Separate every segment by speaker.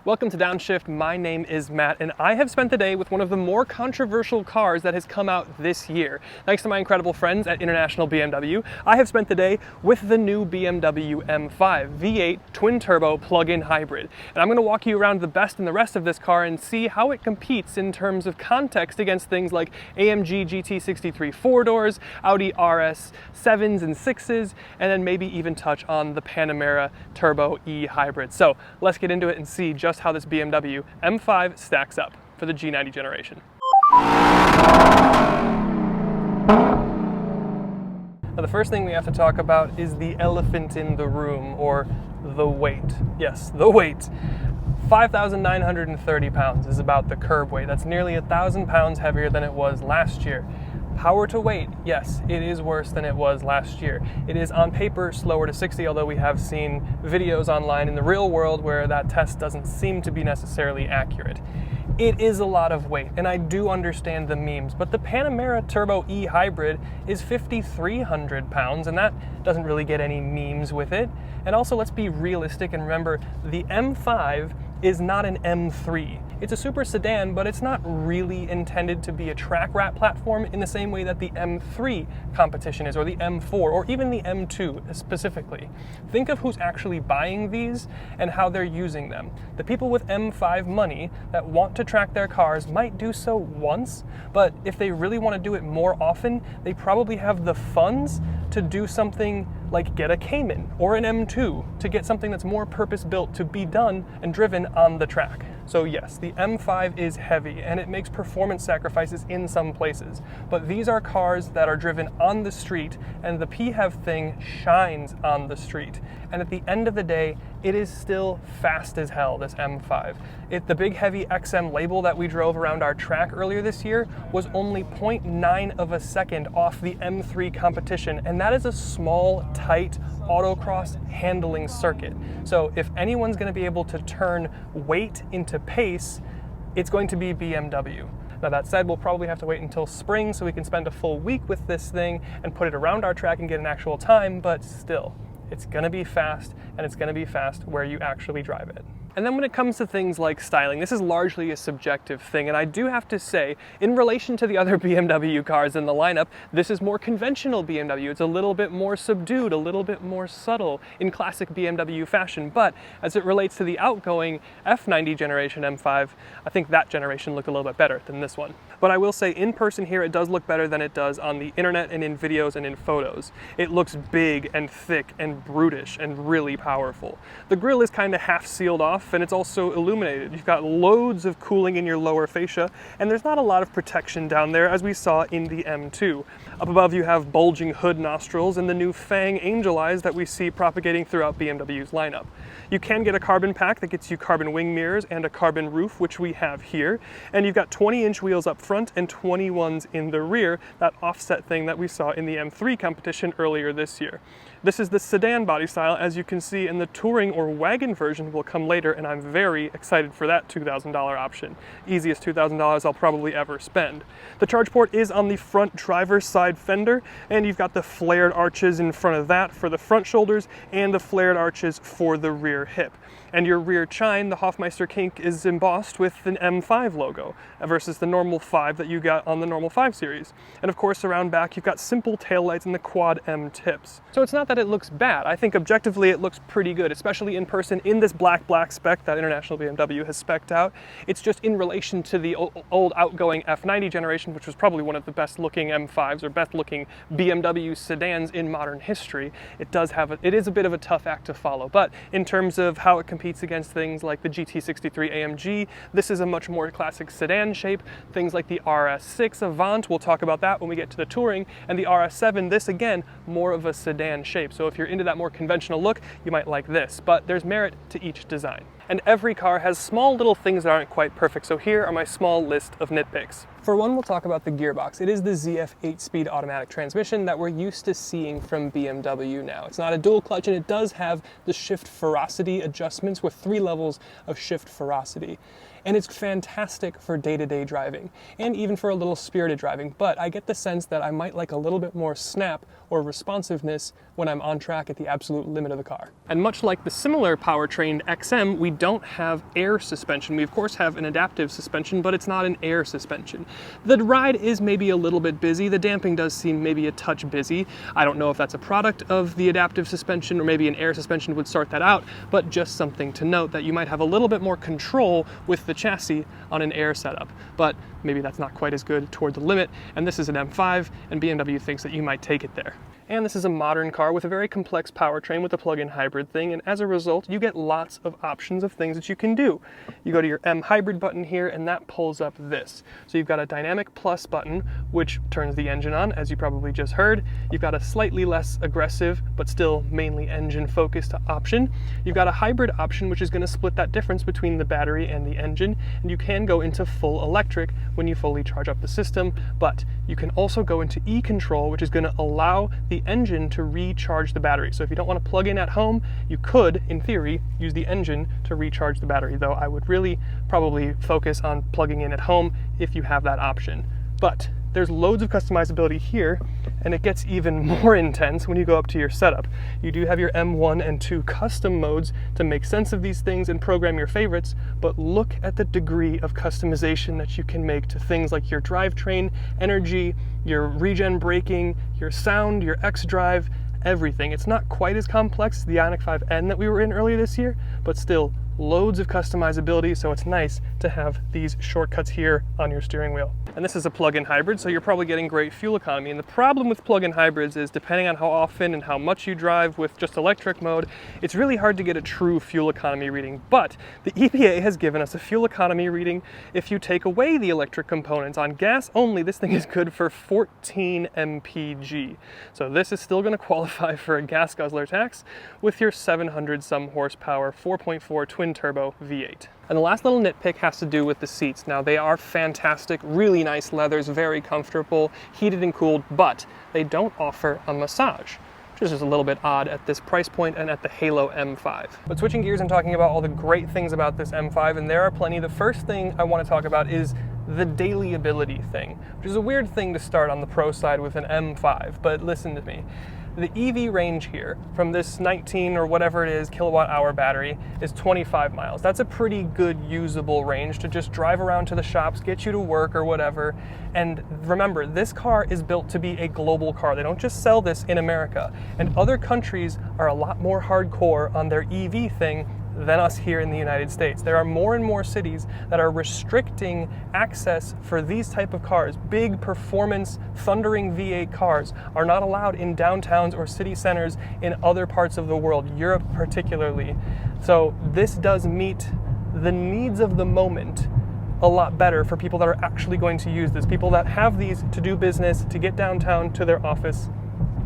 Speaker 1: Welcome to Downshift. My name is Matt, and I have spent the day with one of the more controversial cars that has come out this year. Thanks to my incredible friends at International BMW, I have spent the day with the new BMW M5 V8 twin-turbo plug-in hybrid. And I'm going to walk you around the best and the rest of this car and see how it competes in terms of context against things like AMG GT63 four-doors, Audi RS 7s and 6s, and then maybe even touch on the Panamera Turbo eHybrid. So let's get into it and see just how this BMW M5 stacks up for the G90 generation. Now, the first thing we have to talk about is the elephant in the room, or the weight. Yes, the weight. 5,930 pounds is about the curb weight. That's nearly 1,000 pounds heavier than it was last year. Power to weight, yes, it is worse than it was last year. It is on paper slower to 60, although we have seen videos online in the real world where that test doesn't seem to be necessarily accurate. It is a lot of weight, and I do understand the memes, but the Panamera Turbo eHybrid is 5,300 pounds, and that doesn't really get any memes with it. And also, let's be realistic and remember, the M5 is not an M3. It's a super sedan, but it's not really intended to be a track wrap platform in the same way that the M3 competition is, or the M4, or even the M2 specifically. Think of who's actually buying these and how they're using them. The people with M5 money that want to track their cars might do so once, but if they really want to do it more often, they probably have the funds to do something like get a Cayman or an M2 to get something that's more purpose-built to be done and driven on the track. So yes, the M5 is heavy and it makes performance sacrifices in some places, but these are cars that are driven on the street, and the PHEV thing shines on the street. And at the end of the day, it is still fast as hell, this M5. The big heavy XM label that we drove around our track earlier this year was only 0.9 of a second off the M3 competition, and that is a small, tight autocross handling circuit. So if anyone's going to be able to turn weight into pace, it's going to be BMW. Now that said, we'll probably have to wait until spring so we can spend a full week with this thing and put it around our track and get an actual time, but still, it's going to be fast, and it's going to be fast where you actually drive it. And then when it comes to things like styling, this is largely a subjective thing, and I do have to say, in relation to the other BMW cars in the lineup, this is more conventional BMW. It's a little bit more subdued, a little bit more subtle in classic BMW fashion, but as it relates to the outgoing F90 generation M5, I think that generation looked a little bit better than this one. But I will say, in person here, it does look better than it does on the internet and in videos and in photos. It looks big and thick and brutish and really powerful. The grille is kind of half sealed off, and it's also illuminated. You've got loads of cooling in your lower fascia, and there's not a lot of protection down there as we saw in the M2. Up above you have bulging hood nostrils and the new Fang angel eyes that we see propagating throughout BMW's lineup. You can get a carbon pack that gets you carbon wing mirrors and a carbon roof, which we have here, and you've got 20-inch wheels up front and 21s in the rear, that offset thing that we saw in the M3 competition earlier this year. This is the sedan body style, as you can see, and the touring or wagon version will come later, and I'm very excited for that $2,000 option. Easiest $2,000 I'll probably ever spend. The charge port is on the front driver's side fender, and you've got the flared arches in front of that for the front shoulders and the flared arches for the rear hip. And your rear chine, the Hofmeister kink, is embossed with an M5 logo versus the normal 5 that you got on the normal 5 series. And of course, around back, you've got simple taillights and the quad M tips. So it's not that it looks bad. I think objectively it looks pretty good, especially in person in this black spec that International BMW has spec'd out. It's just in relation to the old outgoing F90 generation, which was probably one of the best looking M5s or best looking BMW sedans in modern history. It is a bit of a tough act to follow, but in terms of how it competes against things like the GT63 AMG, this is a much more classic sedan shape. Things like the RS6 Avant, we'll talk about that when we get to the touring, and the RS7, this again, more of a sedan shape. So if you're into that more conventional look, you might like this, but there's merit to each design. And every car has small little things that aren't quite perfect, so here are my small list of nitpicks. For one, we'll talk about the gearbox. It is the ZF 8-speed automatic transmission that we're used to seeing from BMW now. It's not a dual clutch, and it does have the shift ferocity adjustments with 3 levels of shift ferocity. And it's fantastic for day-to-day driving, and even for a little spirited driving, but I get the sense that I might like a little bit more snap or responsiveness when I'm on track at the absolute limit of the car. And much like the similar powertrain XM, we don't have air suspension. We of course have an adaptive suspension, but it's not an air suspension. The ride is maybe a little bit busy. The damping does seem maybe a touch busy. I don't know if that's a product of the adaptive suspension or maybe an air suspension would sort that out, but just something to note that you might have a little bit more control with the chassis on an air setup, but maybe that's not quite as good toward the limit, and this is an M5, and BMW thinks that you might take it there. And this is a modern car with a very complex powertrain with a plug-in hybrid thing, and as a result, you get lots of options of things that you can do. You go to your eHybrid button here, and that pulls up this. So you've got a dynamic plus button, which turns the engine on, as you probably just heard. You've got a slightly less aggressive, but still mainly engine-focused option. You've got a hybrid option, which is going to split that difference between the battery and the engine, and you can go into full electric when you fully charge up the system, but you can also go into e-control, which is going to allow the engine to recharge the battery. So if you don't want to plug in at home, you could, in theory, use the engine to recharge the battery, though I would really probably focus on plugging in at home if you have that option. But there's loads of customizability here, and it gets even more intense when you go up to your setup. You do have your M1 and 2 custom modes to make sense of these things and program your favorites, but look at the degree of customization that you can make to things like your drivetrain, energy, your regen braking, your sound, your X-Drive, everything. It's not quite as complex as the Ioniq 5N that we were in earlier this year, but still loads of customizability, so it's nice to have these shortcuts here on your steering wheel. And this is a plug-in hybrid, so you're probably getting great fuel economy. And the problem with plug-in hybrids is, depending on how often and how much you drive with just electric mode, it's really hard to get a true fuel economy reading. But the EPA has given us a fuel economy reading if you take away the electric components. On gas only, this thing is good for 14 mpg. So this is still going to qualify for a gas guzzler tax with your 700 some horsepower 4.4 twin turbo V8. And the last little nitpick has to do with the seats. Now, they are fantastic, really nice leathers, very comfortable, heated and cooled, but they don't offer a massage, which is just a little bit odd at this price point and at the Halo M5. But switching gears and talking about all the great things about this M5, and there are plenty, the first thing I want to talk about is the daily ability thing, which is a weird thing to start on the pro side with an M5, but listen to me. The EV range here from this 19 or whatever it is kilowatt hour battery is 25 miles. That's a pretty good usable range to just drive around to the shops, get you to work or whatever. And remember, this car is built to be a global car. They don't just sell this in America. And other countries are a lot more hardcore on their EV thing than us here in the United States. There are more and more cities that are restricting access for these type of cars. Big performance thundering V8 cars are not allowed in downtowns or city centers in other parts of the world, Europe particularly. So this does meet the needs of the moment a lot better for people that are actually going to use this, people that have these to do business, to get downtown to their office.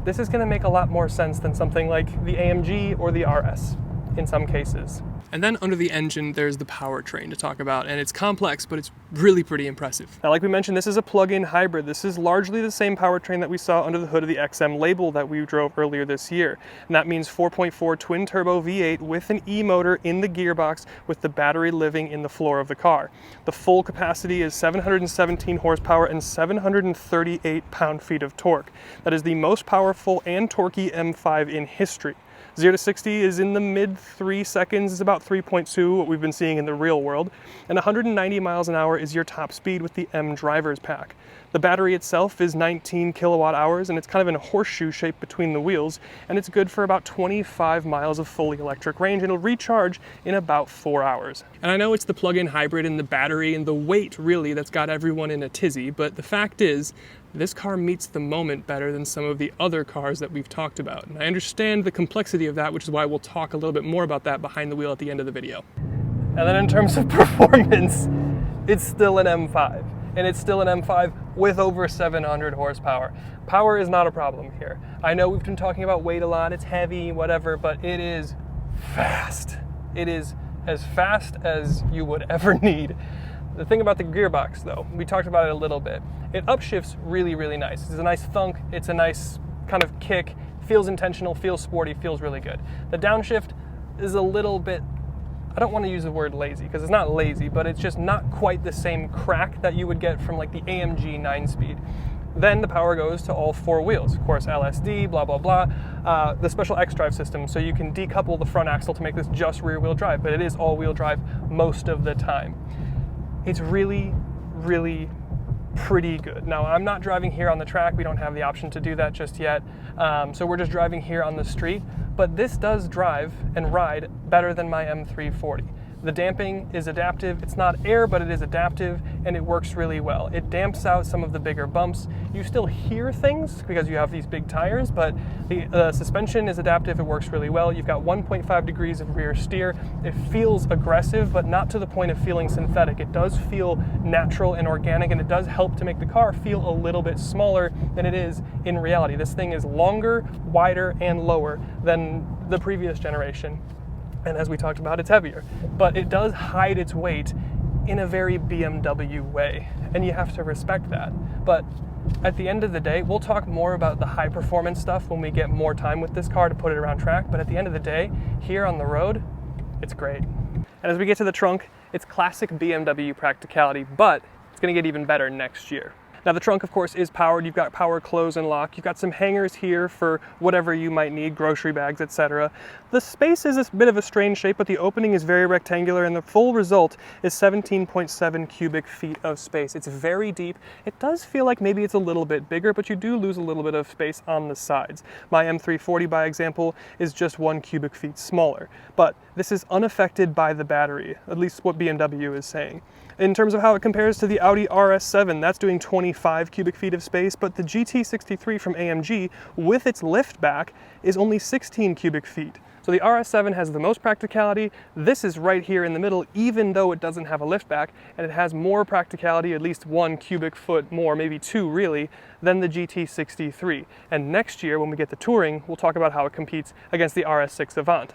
Speaker 1: This is going to make a lot more sense than something like the AMG or the RS in some cases. And then under the engine, there's the powertrain to talk about, and it's complex, but it's really pretty impressive. Now, like we mentioned, this is a plug-in hybrid. This is largely the same powertrain that we saw under the hood of the XM label that we drove earlier this year. And that means 4.4 twin turbo V8 with an E motor in the gearbox with the battery living in the floor of the car. The full capacity is 717 horsepower and 738 pound-feet of torque. That is the most powerful and torquey M5 in history. 0 to 60 is in the mid 3 seconds, it's about 3.2, what we've been seeing in the real world, and 190 miles an hour is your top speed with the M driver's pack. The battery itself is 19 kilowatt hours, and it's kind of in a horseshoe shape between the wheels, and it's good for about 25 miles of fully electric range, and it'll recharge in about 4 hours. And I know it's the plug-in hybrid and the battery and the weight really that's got everyone in a tizzy, but the fact is, this car meets the moment better than some of the other cars that we've talked about. And I understand the complexity of that, which is why we'll talk a little bit more about that behind the wheel at the end of the video. And then in terms of performance, it's still an M5. And it's still an M5 with over 700 horsepower. Power is not a problem here. I know we've been talking about weight a lot, it's heavy, whatever, but it is fast. It is as fast as you would ever need. The thing about the gearbox though, we talked about it a little bit. It upshifts really, really nice. It's a nice thunk, it's a nice kind of kick, feels intentional, feels sporty, feels really good. The downshift is a little bit, I don't want to use the word lazy because it's not lazy, but it's just not quite the same crack that you would get from like the AMG 9-speed. Then the power goes to all four wheels. Of course, LSD, blah, blah, blah. The special X-Drive system, so you can decouple the front axle to make this just rear-wheel drive, but it is all-wheel drive most of the time. It's really, really pretty good. Now, I'm not driving here on the track. We don't have the option to do that just yet. So we're just driving here on the street, but this does drive and ride better than my M340. The damping is adaptive. It's not air, but it is adaptive, and it works really well. It damps out some of the bigger bumps. You still hear things because you have these big tires, but the suspension is adaptive. It works really well. You've got 1.5 degrees of rear steer. It feels aggressive, but not to the point of feeling synthetic. It does feel natural and organic, and it does help to make the car feel a little bit smaller than it is in reality. This thing is longer, wider, and lower than the previous generation. And as we talked about, it's heavier, but it does hide its weight in a very BMW way, and you have to respect that. But at the end of the day, we'll talk more about the high performance stuff when we get more time with this car to put it around track, but at the end of the day, here on the road, it's great. And as we get to the trunk, it's classic BMW practicality, but it's gonna get even better next year. Now the trunk, of course, is powered. You've got power close and lock. You've got some hangers here for whatever you might need, grocery bags, etc. The space is a bit of a strange shape, but the opening is very rectangular, and the full result is 17.7 cubic feet of space. It's very deep. It does feel like maybe it's a little bit bigger, but you do lose a little bit of space on the sides. My M340, by example, is just 1 cubic feet smaller, but this is unaffected by the battery, at least what BMW is saying. In terms of how it compares to the Audi RS7, that's doing 25 cubic feet of space, but the GT63 from AMG, with its lift back, is only 16 cubic feet. So the RS7 has the most practicality. This is right here in the middle, even though it doesn't have a lift back, and it has more practicality, at least 1 cubic foot more, maybe 2 really, than the GT63. And next year, when we get the Touring, we'll talk about how it competes against the RS6 Avant.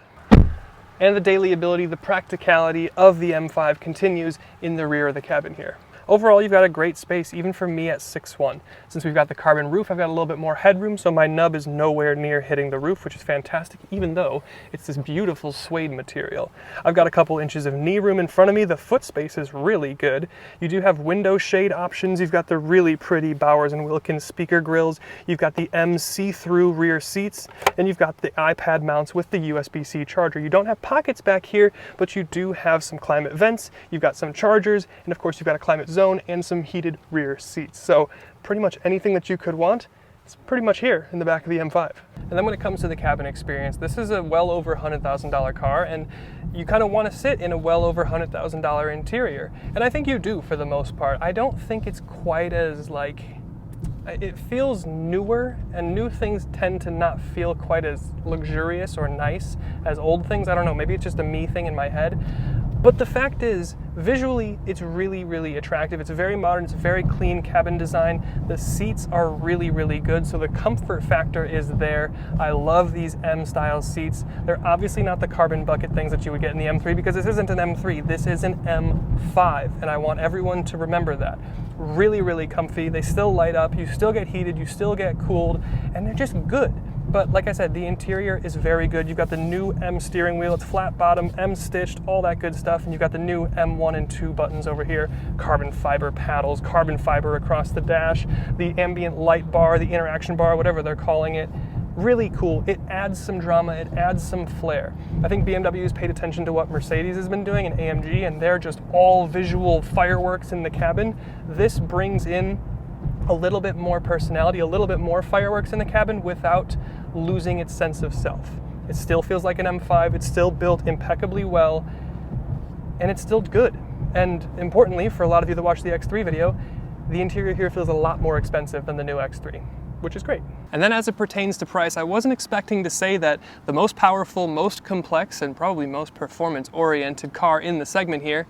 Speaker 1: And the daily ability, the practicality of the M5 continues in the rear of the cabin here. Overall, you've got a great space, even for me at 6'1". Since we've got the carbon roof, I've got a little bit more headroom, so my nub is nowhere near hitting the roof, which is fantastic, even though it's this beautiful suede material. I've got a couple inches of knee room in front of me. The foot space is really good. You do have window shade options. You've got the really pretty Bowers & Wilkins speaker grills. You've got the M see-through rear seats, and you've got the iPad mounts with the USB-C charger. You don't have pockets back here, but you do have some climate vents. You've got some chargers, and of course you've got a climate zone and some heated rear seats. So pretty much anything that you could want, it's pretty much here in the back of the M5. And then when it comes to the cabin experience, this is a well over $100,000 car, and you kind of want to sit in a well over $100,000 interior. And I think you do for the most part. I don't think it's quite as it feels newer, and new things tend to not feel quite as luxurious or nice as old things. I don't know, maybe it's just a me thing in my head. But the fact is, visually, it's really, really attractive. It's very modern, it's very clean cabin design. The seats are really, really good, so the comfort factor is there. I love these M-style seats. They're obviously not the carbon bucket things that you would get in the M3, because this isn't an M3, this is an M5, and I want everyone to remember that. Really, really comfy. They still light up, you still get heated, you still get cooled, and they're just good. But like I said, the interior is very good. You've got the new M steering wheel, it's flat bottom, M stitched, all that good stuff. And you've got the new M1 and 2 buttons over here, carbon fiber paddles, carbon fiber across the dash, the ambient light bar, the interaction bar, whatever they're calling it. Really cool. It adds some drama, it adds some flair. I think BMW's paid attention to what Mercedes has been doing and AMG, and they're just all visual fireworks in the cabin. This brings in a little bit more personality, a little bit more fireworks in the cabin without losing its sense of self. It still feels like an M5, it's still built impeccably well, and it's still good. And importantly, for a lot of you that watched the X3 video, the interior here feels a lot more expensive than the new X3, which is great. And then as it pertains to price, I wasn't expecting to say that the most powerful, most complex, and probably most performance-oriented car in the segment here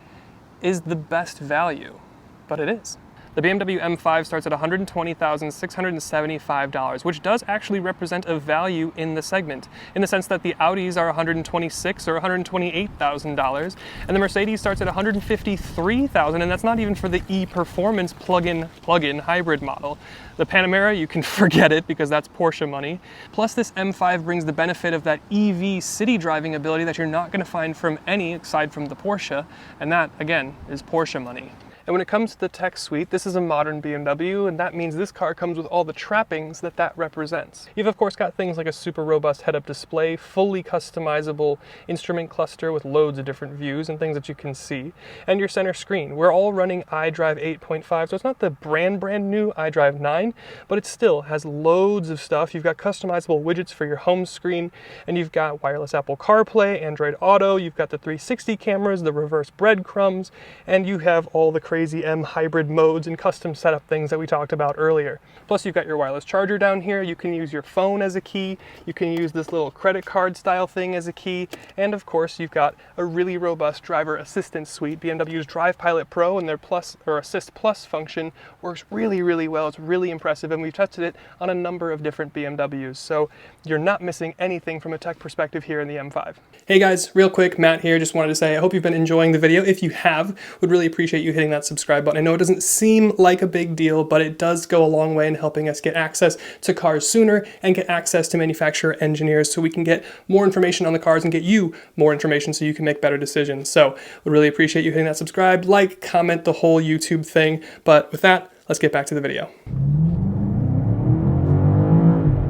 Speaker 1: is the best value, but it is. The BMW M5 starts at $120,675, which does actually represent a value in the segment, in the sense that the Audis are $126,000 or $128,000, and the Mercedes starts at $153,000, and that's not even for the E-Performance plug-in hybrid model. The Panamera, you can forget it because that's Porsche money. Plus, this M5 brings the benefit of that EV city driving ability that you're not going to find from any aside from the Porsche, and that, again, is Porsche money. And when it comes to the tech suite, this is a modern BMW, and that means this car comes with all the trappings that that represents. You've of course got things like a super robust head-up display, fully customizable instrument cluster with loads of different views and things that you can see, and your center screen. We're all running iDrive 8.5, so it's not the brand new iDrive 9, but it still has loads of stuff. You've got customizable widgets for your home screen, and you've got wireless Apple CarPlay, Android Auto, you've got the 360 cameras, the reverse breadcrumbs, and you have all the crazy eHybrid modes and custom setup things that we talked about earlier. Plus you've got your wireless charger down here, you can use your phone as a key, you can use this little credit card style thing as a key, and of course you've got a really robust driver assistance suite. BMW's Drive Pilot Pro and their Plus or Assist Plus function works really well. It's really impressive, and we've tested it on a number of different BMWs, so you're not missing anything from a tech perspective here in the M5. Hey guys, real quick, Matt here. Just wanted to say I hope you've been enjoying the video. If you have, would really appreciate you hitting that subscribe button. I know it doesn't seem like a big deal, but it does go a long way in helping us get access to cars sooner and get access to manufacturer engineers so we can get more information on the cars and get you more information so you can make better decisions. So would really appreciate you hitting that subscribe, like, comment, the whole YouTube thing. But with that, let's get back to the video.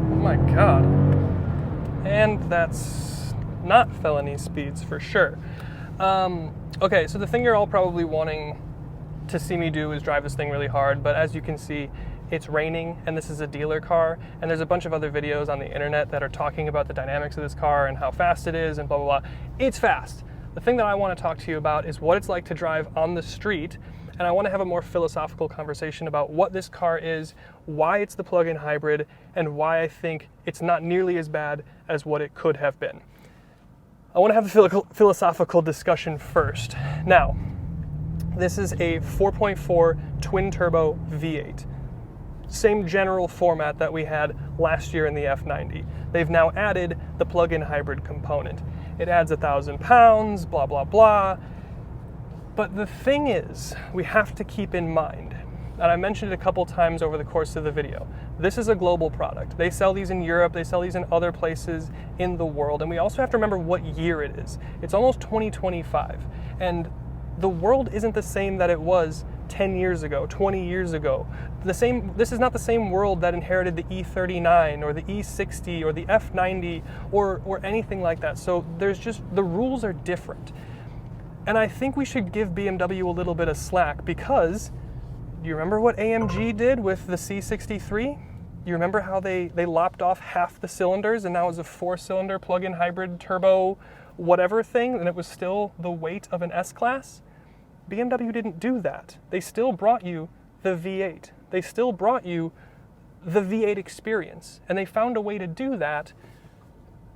Speaker 1: Oh my God. And that's not felony speeds for sure. Okay, so the thing you're all probably wanting to see me do is drive this thing really hard, but as you can see, it's raining and this is a dealer car, and there's a bunch of other videos on the internet that are talking about the dynamics of this car and how fast it is and blah, blah, blah. It's fast. The thing that I want to talk to you about is what it's like to drive on the street, and I want to have a more philosophical conversation about what this car is, why it's the plug-in hybrid, and why I think it's not nearly as bad as what it could have been. I want to have a philosophical discussion first. Now, this is a 4.4 twin-turbo V8. Same general format that we had last year in the F90. They've now added the plug-in hybrid component. It adds 1,000 pounds, blah, blah, blah. But the thing is, we have to keep in mind, and I mentioned it a couple times over the course of the video, this is a global product. They sell these in Europe, they sell these in other places in the world, and we also have to remember what year it is. It's almost 2025, and the world isn't the same that it was 10 years ago, 20 years ago. This is not the same world that inherited the E39 or the E60 or the F90 or anything like that. So there's just, the rules are different. And I think we should give BMW a little bit of slack because, do you remember what AMG did with the C63? You remember how they lopped off half the cylinders and now it's a 4-cylinder plug-in hybrid turbo whatever thing, and it was still the weight of an S-Class? BMW didn't do that. They still brought you the V8. They still brought you the V8 experience, and they found a way to do that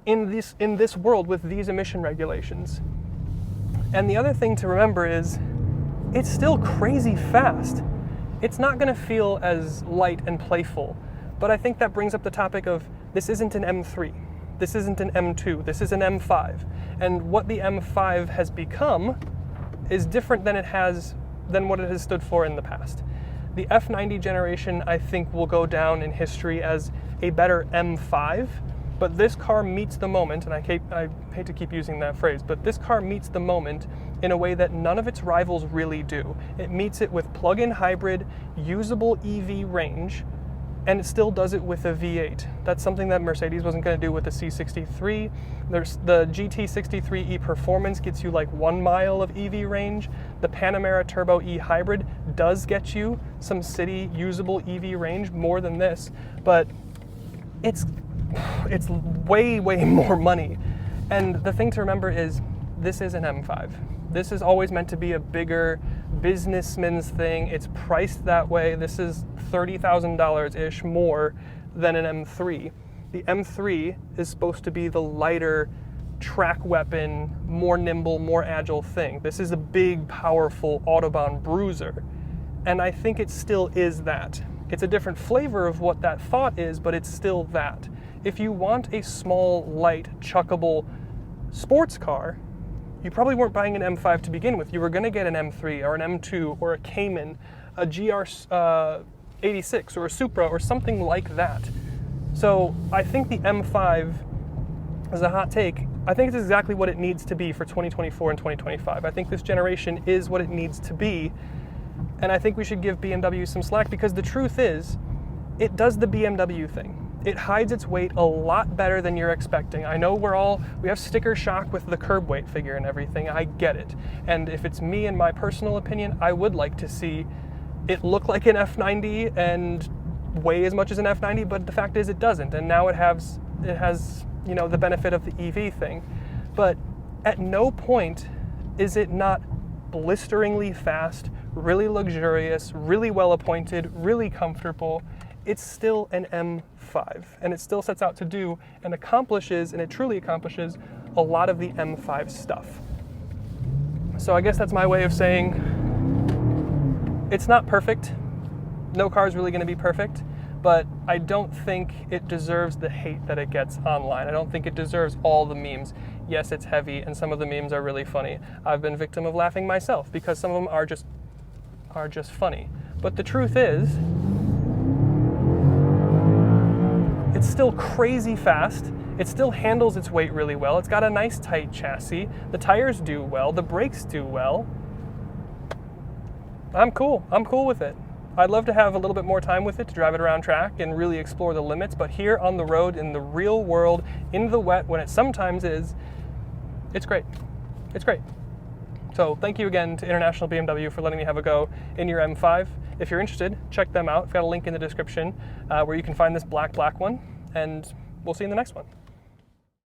Speaker 1: in this world with these emission regulations. And the other thing to remember is it's still crazy fast. It's not going to feel as light and playful, but I think that brings up the topic of this isn't an M3, this isn't an M2, this is an M5, and what the M5 has become is different than what it has stood for in the past. The F90 generation, I think, will go down in history as a better M5, but this car meets the moment, and I hate to keep using that phrase, but this car meets the moment in a way that none of its rivals really do. It meets it with plug-in hybrid, usable EV range, and it still does it with a V8. That's something that Mercedes wasn't going to do with the C63. There's the GT63 ePerformance gets you like 1 mile of EV range. The Panamera Turbo eHybrid does get you some city usable EV range, more than this, but it's way more money. And the thing to remember is this is an M5. This is always meant to be a bigger businessman's thing. It's priced that way. This is $30,000-ish more than an M3. The M3 is supposed to be the lighter track weapon, more nimble, more agile thing. This is a big, powerful Autobahn bruiser. And I think it still is that. It's a different flavor of what that thought is, but it's still that. If you want a small, light, chuckable sports car, you probably weren't buying an M5 to begin with. You were going to get an M3 or an M2 or a Cayman, a GR86 or a Supra or something like that. So I think the M5, as a hot take, I think it's exactly what it needs to be for 2024 and 2025. I think this generation is what it needs to be. And I think we should give BMW some slack, because the truth is, it does the BMW thing. It hides its weight a lot better than you're expecting. I know we have sticker shock with the curb weight figure and everything. I get it. And if it's me and my personal opinion, I would like to see it look like an F90 and weigh as much as an F90, but the fact is it doesn't. And now it has the benefit of the EV thing. But at no point is it not blisteringly fast, really luxurious, really well appointed, really comfortable. It's still an M5, and it still sets out to do and accomplishes, and it truly accomplishes, a lot of the M5 stuff. So I guess that's my way of saying it's not perfect. No car is really going to be perfect, but I don't think it deserves the hate that it gets online. I don't think it deserves all the memes. Yes, it's heavy, and some of the memes are really funny. I've been victim of laughing myself, because some of them are just funny. But the truth is, it's still crazy fast. It still handles its weight really well. It's got a nice tight chassis. The tires do well. The brakes do well. I'm cool with it. I'd love to have a little bit more time with it to drive it around track and really explore the limits, but here on the road, in the real world, in the wet, when it sometimes is, it's great. It's great. So thank you again to International BMW for letting me have a go in your M5. If you're interested, check them out. I've got a link in the description where you can find this black one, and we'll see you in the next one.